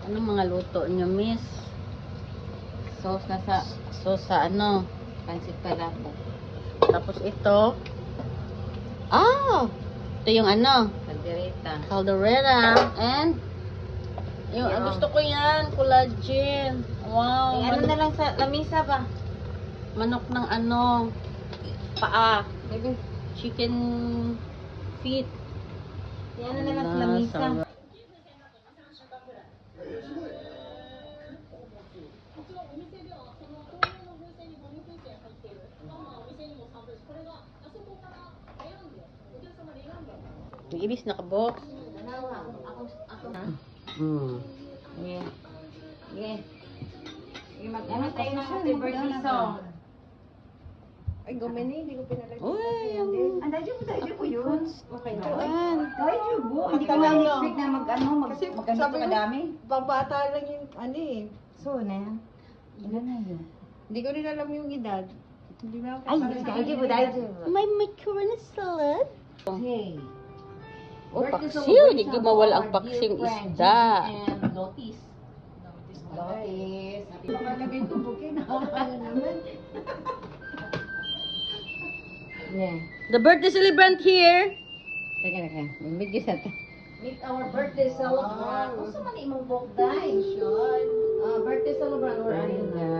Anong mga luto niyo, miss? Sauce na sa ano? Pansit palabo. Tapos ito. Ah! Ito yung ano? Kaldereta. Caldereta. And yung Yung- gusto ko yan, collagen. Wow. Ano na lang sa lamisa ba? Manok ng ano? Paa. Baby, Chicken feet. yan na lang sa Ala, lamisa. sarap. Yung ibis nakabox. Ako. Hmm. Sige. Sige. Sige, mag-ano tayo ng happy birthday song. Ay, gumini, hindi ko pinalagay. Uy, Andayo po yun. Okay na. Kuan. Andayo po. Hindi ka lang expect na magganito kadami. Pambata lang yung ano eh. So, na yan. Ilan na yun? Hindi ko rin alam yung edad. Hindi na ako. Ay, daiji. May macaroni salad. Hey. Oh, paksiw. Hindi mawala ang paksing isda. And lotis. Lotis. Makalagay ko bukin. Ano naman? Yeah. The birthday celebrant here. Teka. Bigyan sa ta. Meet our birthday celebrant. Kung sa man imong bokday? Birthday celebrant or ano na?